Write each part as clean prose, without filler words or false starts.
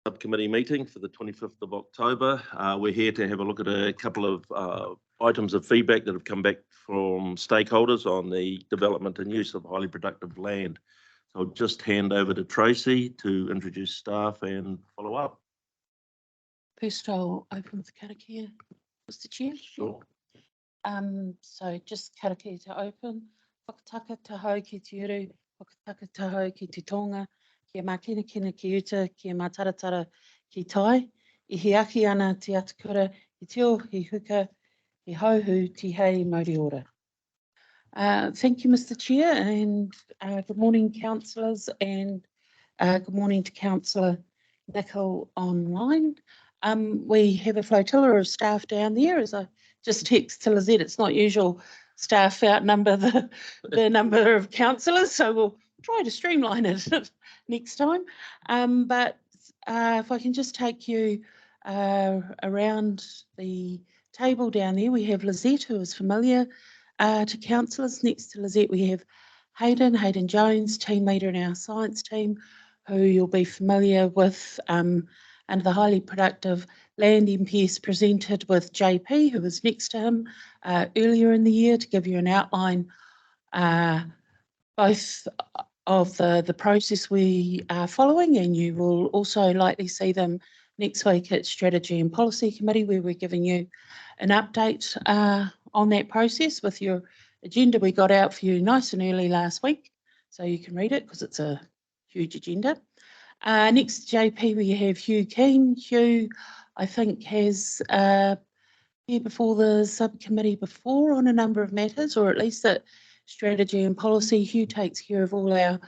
Subcommittee meeting for the 25th of October. We're here to have a look at a couple of items of feedback that have come back from stakeholders on the development and use of highly productive land. So I'll just hand over to Tracy to introduce staff and follow up. First, I'll open with Karakia, Mr. Chair. Sure. So just Karakia to open. Whakataka taho ki te uru, whakataka taho ki te tonga, kia makina kina ki uta, kia mataratara ki tai, I hiaki ana te atakura, I teo, I huka, I hauhu, ti hei, mauri ora. Thank you, Mr. Chair, and good morning, councillors, and good morning to Councillor Nicol online. We have a flotilla of staff down there, as I just text to Lizette. It's not usual staff outnumber the number of councillors, so we'll try to streamline it next time. But if I can just take you around the table down there, we have Lizette, who is familiar to councillors. Next to Lizette, we have Hayden Jones, team leader in our science team, who you'll be familiar with under the highly productive land NPS presented with JP, who was next to him earlier in the year, to give you an outline both of the process we are following, and you will also likely see them next week at Strategy and Policy Committee, where we're giving you an update on that process with your agenda we got out for you nice and early last week, so you can read it because it's a huge agenda. Next to JP, we have Hugh Keane. Hugh, I think, has been before the subcommittee before on a number of matters, or at least at Strategy and Policy. Hugh takes care of all our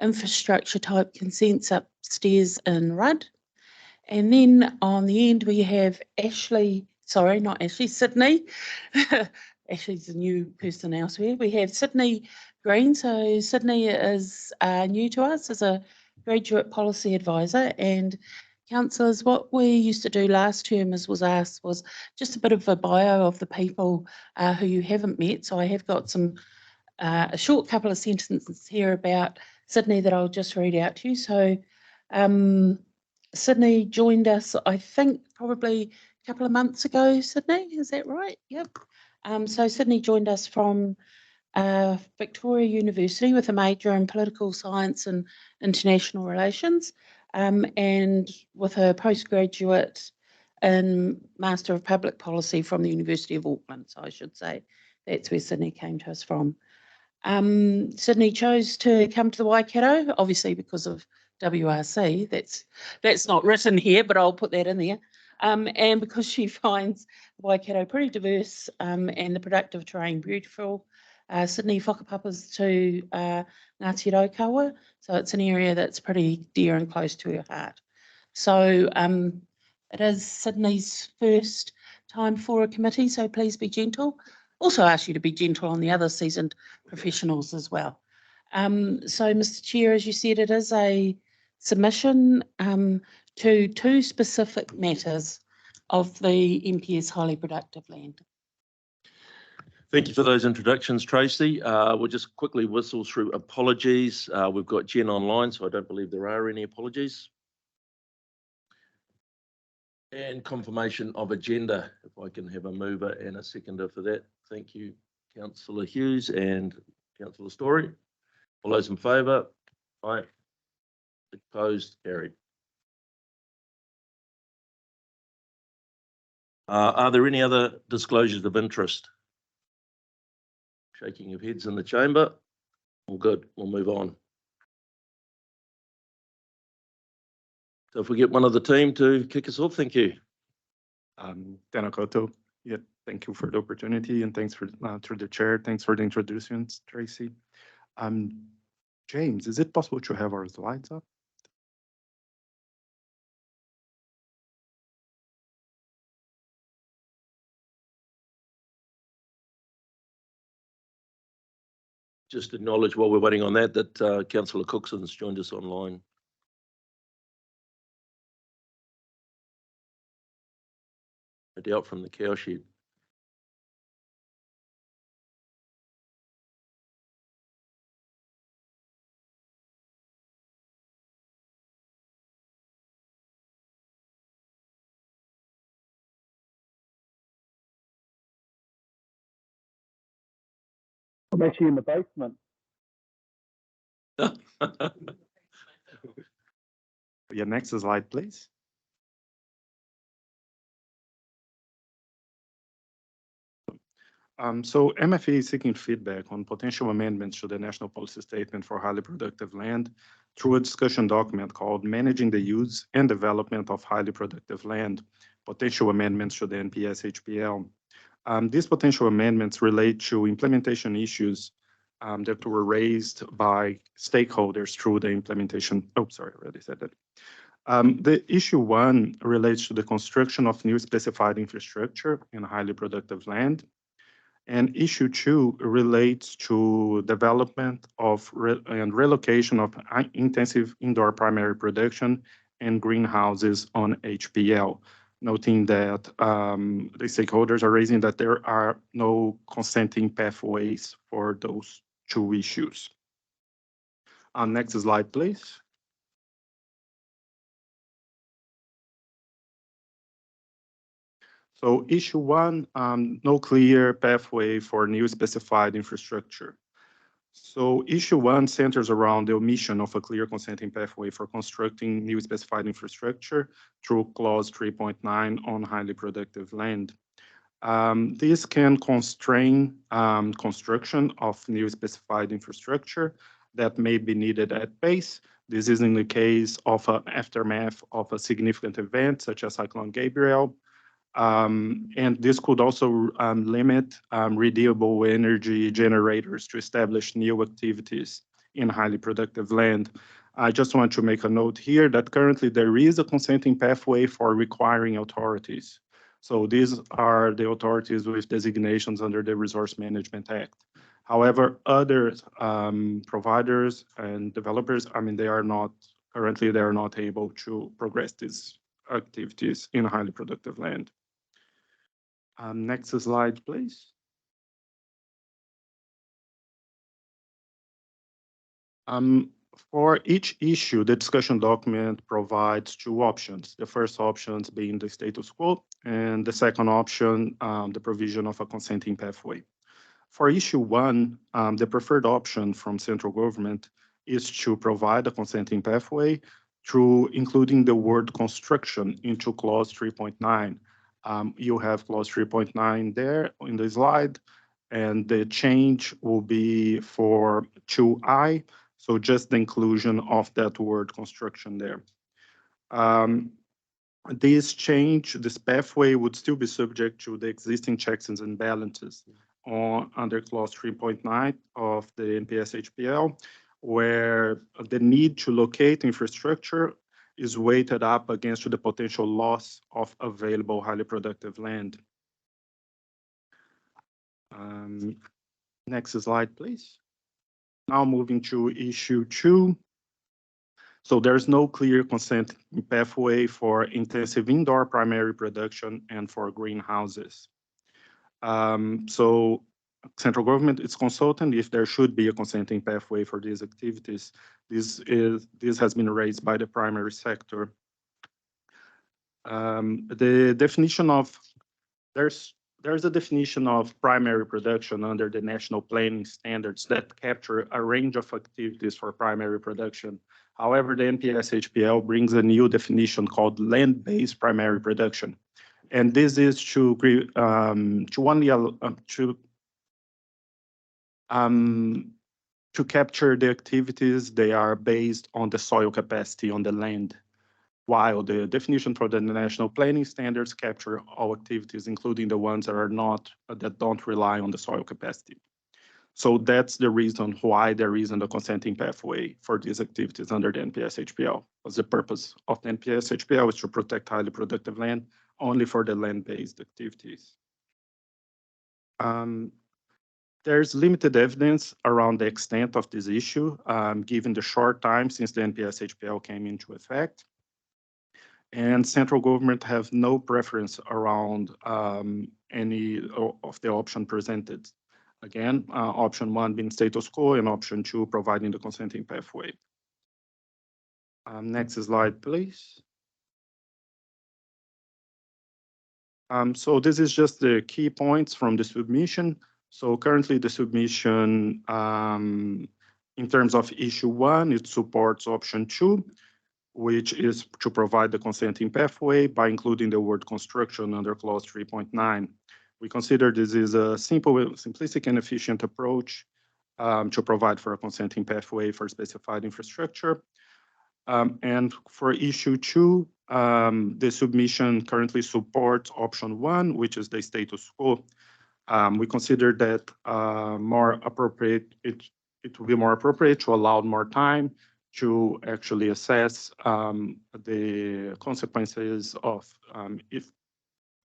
infrastructure type consents upstairs in Rudd. And then on the end, we have Sydney. Ashley's a new person elsewhere. We have Sydney Green. So Sydney is new to us as a graduate policy advisor, and councillors, what we used to do last term was just a bit of a bio of the people who you haven't met. So I have got a short couple of sentences here about Sydney that I'll just read out to you. So Sydney joined us, I think, probably a couple of months ago. Sydney, is that right? Yep. So Sydney joined us from Victoria University with a major in political science and international relations, and with a postgraduate in Master of Public Policy from the University of Auckland. So I should say that's where Sydney came to us from. Sydney chose to come to the Waikato, obviously because of WRC. That's not written here, but I'll put that in there. And because she finds the Waikato pretty diverse and the productive terrain beautiful. Sydney whakapapas to Ngāti Raukawa, so it's an area that's pretty dear and close to her heart. So it is Sydney's first time for a committee, so please be gentle. Also ask you to be gentle on the other seasoned professionals as well. So Mr. Chair, as you said, it is a submission to two specific matters of the NPS highly productive land. Thank you for those introductions, Tracy. We'll just quickly whistle through apologies. We've got Jen online, so I don't believe there are any apologies. And confirmation of agenda, if I can have a mover and a seconder for that. Thank you, Councillor Hughes and Councillor Story. All those in favour? Aye. Opposed? Carried. Are there any other disclosures of interest? Shaking of heads in the chamber. All good. We'll move on. So if we get one of the team to kick us off, thank you. Tēnā koutou. Yeah, thank you for the opportunity, and thanks for through the chair. Thanks for the introductions, Tracy. James, is it possible to have our slides up? Just acknowledge while we're waiting on that Councillor Cookson's joined us online. No doubt from the cowshed. I'm actually in the basement. Yeah, next slide, please. So MFA is seeking feedback on potential amendments to the National Policy Statement for Highly Productive Land through a discussion document called Managing the Use and Development of Highly Productive Land, Potential Amendments to the NPS-HPL. These potential amendments relate to implementation issues that were raised by stakeholders through the implementation. Oh, sorry, I already said that. The issue one relates to the construction of new specified infrastructure in highly productive land. And issue two relates to development of and relocation of intensive indoor primary production and greenhouses on HPL, noting that the stakeholders are raising that there are no consenting pathways for those two issues. Next slide, please. So issue one, no clear pathway for new specified infrastructure. So issue one centers around the omission of a clear consenting pathway for constructing new specified infrastructure through clause 3.9 on highly productive land. This can constrain construction of new specified infrastructure that may be needed at pace. This is in the case of an aftermath of a significant event such as Cyclone Gabriel. And this could also limit renewable energy generators to establish new activities in highly productive land. I just want to make a note here that currently there is a consenting pathway for requiring authorities. So these are the authorities with designations under the Resource Management Act. However, other providers and developers, they are not able to progress these activities in highly productive land. Next slide, please. For each issue, the discussion document provides two options. The first option being the status quo, and the second option, the provision of a consenting pathway. For issue one, the preferred option from central government is to provide a consenting pathway through including the word construction into clause 3.9. You have clause 3.9 there in the slide, and the change will be for 2I, so just the inclusion of that word construction there. This pathway would still be subject to the existing checks and balances under clause 3.9 of the NPS-HPL, where the need to locate infrastructure is weighted up against the potential loss of available highly productive land. Next slide, please. Now moving to issue two. So there's no clear consent pathway for intensive indoor primary production and for greenhouses. So central government is consultant if there should be a consenting pathway for these activities. This has been raised by the primary sector. The definition of there's a definition of primary production under the national planning standards that capture a range of activities for primary production. However, the NPS-HPL brings a new definition called land-based primary production. And this is to capture the activities they are based on the soil capacity on the land, while the definition for the national planning standards capture all activities, including the ones that don't rely on the soil capacity. So that's the reason why there isn't a consenting pathway for these activities under the NPS-HPL. Because the purpose of the NPS-HPL is to protect highly productive land only for the land-based activities. There's limited evidence around the extent of this issue, given the short time since the NPS-HPL came into effect. And central government have no preference around any of the option presented. Again, option one being status quo and option two providing the consenting pathway. Next slide, please. So this is just the key points from the submission. So currently the submission, in terms of issue 1, it supports option 2, which is to provide the consenting pathway by including the word construction under clause 3.9. We consider this is a simple, simplistic and efficient approach to provide for a consenting pathway for specified infrastructure. And for issue 2, the submission currently supports option 1, which is the status quo. We consider that more appropriate, it will be more appropriate to allow more time to actually assess the consequences of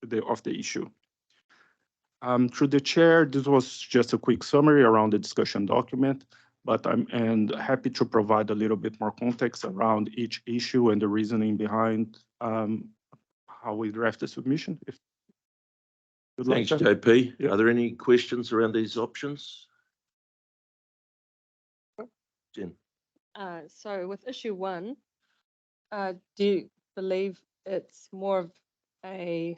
the issue. Through the chair, this was just a quick summary around the discussion document, but I'm happy to provide a little bit more context around each issue and the reasoning behind how we draft the submission. If you'd like Thanks, to. JP. Yeah. Are there any questions around these options? Jen? So with issue 1, do you believe it's more of a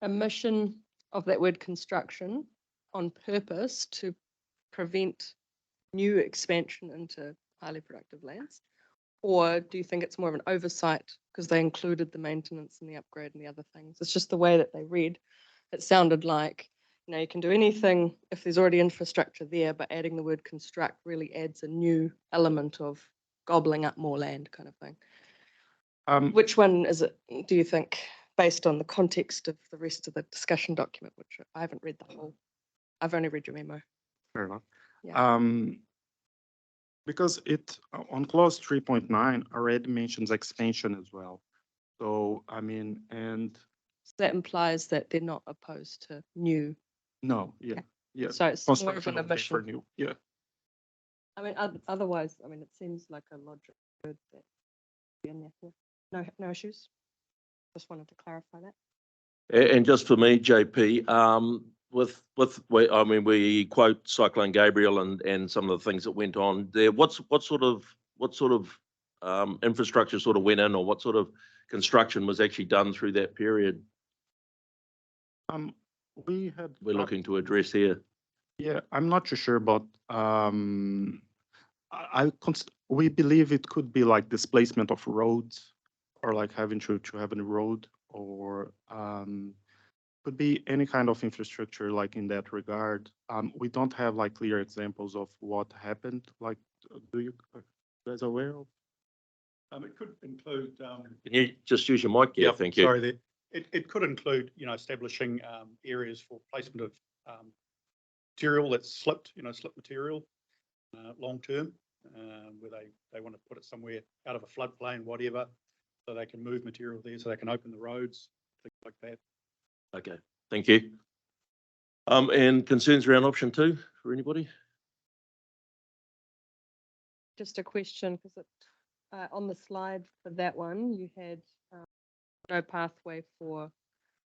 omission of that word construction on purpose to prevent new expansion into highly productive lands? Or do you think it's more of an oversight because they included the maintenance and the upgrade and the other things? It's just the way that they read. It sounded like, you know, you can do anything if there's already infrastructure there, but adding the word construct really adds a new element of gobbling up more land kind of thing. Which one is it, do you think, based on the context of the rest of the discussion document, which I haven't read the whole, I've only read your memo. Fair enough. Yeah. Because it on clause 3.9 already mentions expansion as well. So I mean, and So that implies that they're not opposed to new. no, yeah, Okay. yeah. So it's more of Construction an of different omission. new, yeah. I mean, otherwise, I mean, it seems like a logic word that be in there. Yeah. No issues. Just wanted to clarify that. And just for me, JP, I mean, we quote Cyclone Gabriel and some of the things that went on there. What sort of infrastructure sort of went in, or what sort of construction was actually done through that period we're looking to address here? Yeah, I'm not too sure, but we believe it could be like displacement of roads, or like having to have a road, or could be any kind of infrastructure like in that regard. We don't have like clear examples of what happened. Like, do you guys aware of? It could include. Can you just use your mic? Yeah, Yep, thank you. Sorry, it could include, you know, establishing areas for placement of material that's slipped, you know, slip material, long term, where they want to put it somewhere out of a floodplain, whatever, so they can move material there, so they can open the roads, things like that. Okay, thank you. And concerns around option 2 for anybody? Just a question, because it on the slide for that one, you had no pathway for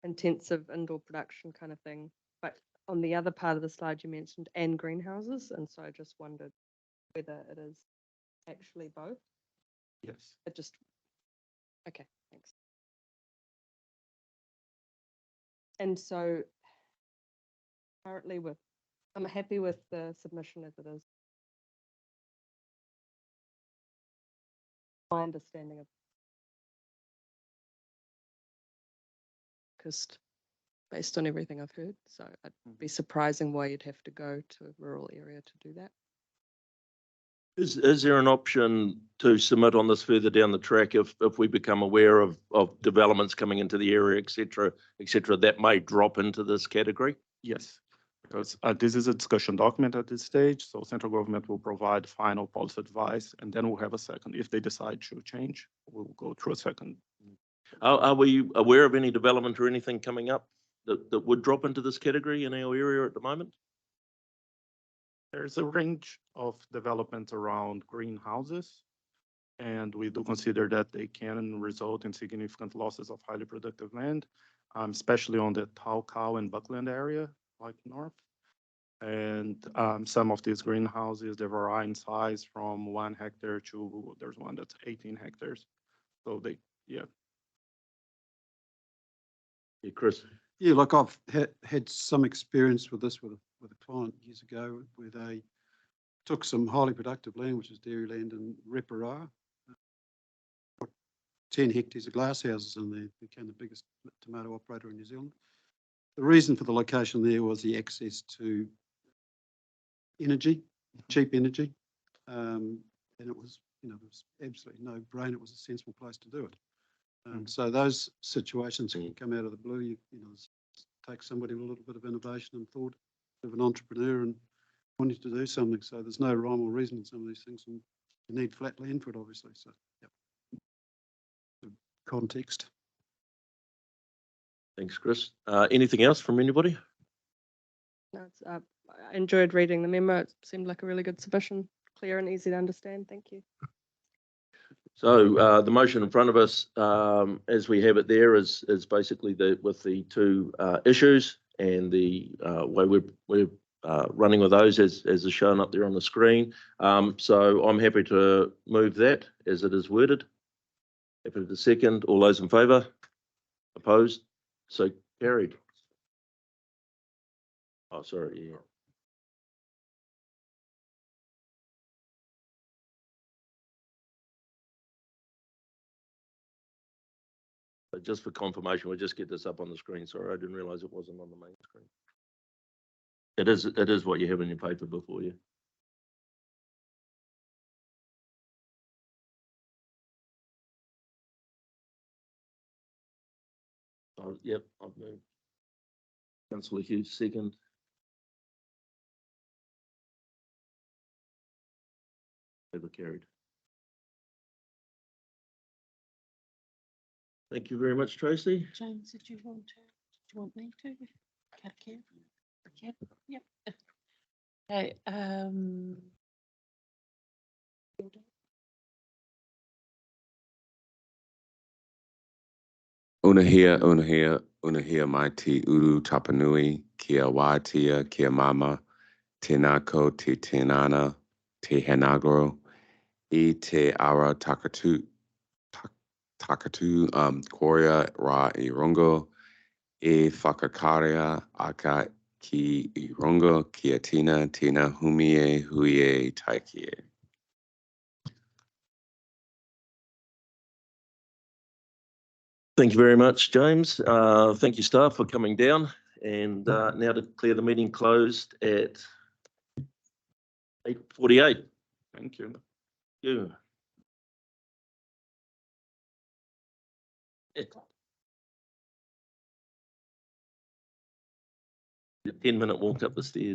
intensive indoor production kind of thing. But on the other part of the slide, you mentioned and greenhouses. And so I just wondered whether it is actually both. Yes. It just, okay, thanks. And so currently I'm happy with the submission as it is. My understanding of based on everything I've heard. So it'd be surprising why you'd have to go to a rural area to do that. Is there an option to submit on this further down the track if we become aware of developments coming into the area, et cetera, that may drop into this category? Yes, because this is a discussion document at this stage, so central government will provide final policy advice, and then we'll have a second. If they decide to change, we'll go through a second. Are we aware of any development or anything coming up that would drop into this category in our area at the moment? There's a range of development around greenhouses, and we do consider that they can result in significant losses of highly productive land, especially on the Taucau and Buckland area, like north. And some of these greenhouses, they vary in size from 1 hectare to, there's one that's 18 hectares. So they, yeah. Yeah, Chris. Yeah, like I've had some experience with this with a client years ago where they took some highly productive land, which is dairy land in Reparar, 10 hectares of glasshouses, and they became the biggest tomato operator in New Zealand. The reason for the location there was the access to energy, cheap energy, and it was, there was absolutely no brainer. It was a sensible place to do it. So those situations can come out of the blue. Take somebody with a little bit of innovation and thought of an entrepreneur and wanting to do something. So there's no rhyme or reason in some of these things, and you need flat land for it, obviously. So, context. Thanks, Chris. Anything else from anybody? No, I enjoyed reading the memo. It seemed like a really good submission, clear and easy to understand. Thank you. So the motion in front of us, as we have it there, is basically with the two issues and the way we're running with those as is shown up there on the screen. So I'm happy to move that as it is worded. Happy to second. All those in favour? Opposed? So carried. Oh, sorry. Yeah. But just for confirmation, we'll just get this up on the screen. Sorry, I didn't realise it wasn't on the main screen. It is what you have in your paper before you. Oh, yep, I've moved. Councillor Hughes, second. Over carried. Thank you very much, Tracy. James, did you want me to? Karakia? Yep. Okay, Unahia mai te uru tapanui, kia wātia, kia mama, te nako, te tenana, te henagro, I te ara takatu, korea ra I rungo, e whakakaria aka ki I rungo, kia tina humie huie taikie. Thank you very much, James. Thank you, staff, for coming down. And now to declare the meeting closed at 8:48. Thank you. You. A 10-minute walk up the stairs.